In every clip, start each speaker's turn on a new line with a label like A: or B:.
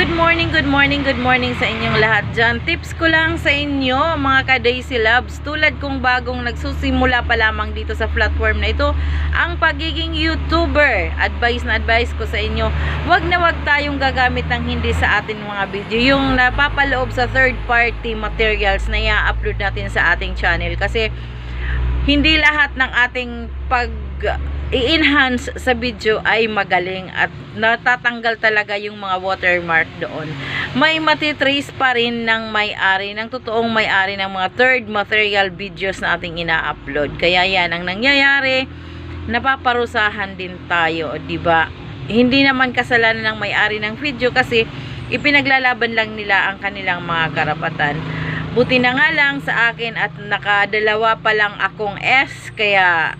A: Good morning sa inyong lahat dyan. Tips ko lang sa inyo, mga ka-Daisy Loves, tulad kong bagong nagsusimula pa lamang dito sa platform na ito, ang pagiging YouTuber. Advice ko sa inyo, wag na wag tayong gagamit ng hindi sa atin mga video, yung napapaloob sa third party materials na i-upload natin sa ating channel. Kasi hindi lahat ng ating i-enhance sa video ay magaling at natatanggal talaga yung mga watermark doon. May matitrace pa rin ng may-ari, ng totoong may-ari ng mga third material videos na ating ina-upload. Kaya yan ang nangyayari, napaparusahan din tayo, di ba? Hindi naman kasalanan ng may-ari ng video kasi ipinaglalaban lang nila ang kanilang mga karapatan. Buti na nga lang sa akin at nakadalawa pa lang akong S, kaya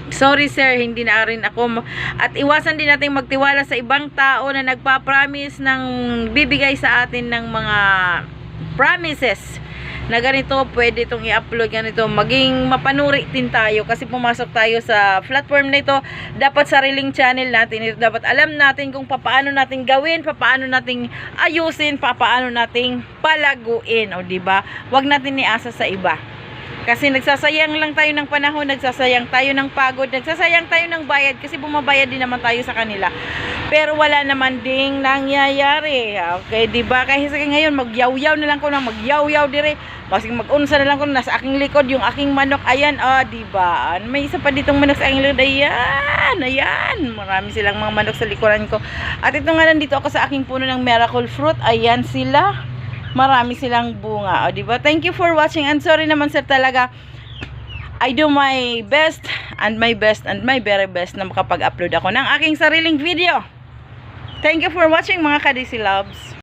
A: sorry sir, hindi na rin ako. At iwasan din natin magtiwala sa ibang tao na nagpa-promise ng bibigay sa atin ng mga promises na ganito, pwede itong i-upload, ganito. Maging mapanuri din tayo kasi pumasok tayo sa platform na ito. Dapat sariling channel natin ito. Dapat alam natin kung paano natin gawin, paano natin ayusin, paano natin palaguin. O diba? Huwag natin iasa sa iba. Kasi nagsasayang lang tayo ng panahon, nagsasayang tayo ng pagod, nagsasayang tayo ng bayad kasi bumabayad din naman tayo sa kanila. Pero wala naman ding nangyayari. Okay, di ba? Kasi ngayon magyaw-yaw na lang ko na magyaw-yaw dire. Kasi mag-unsa na lang ko nasa aking likod yung aking manok. Ayan, di ba? May isa pa ditong manok sa aking likod. Ayan. Marami silang mga manok sa likuran ko. At ito nga nandito ako sa aking puno ng miracle fruit. Ayan sila. Marami silang bunga. O, diba? Thank you for watching. And sorry naman sir talaga. I do my best and my very best na makapag-upload ako ng aking sariling video. Thank you for watching mga ka-Daisy Loves.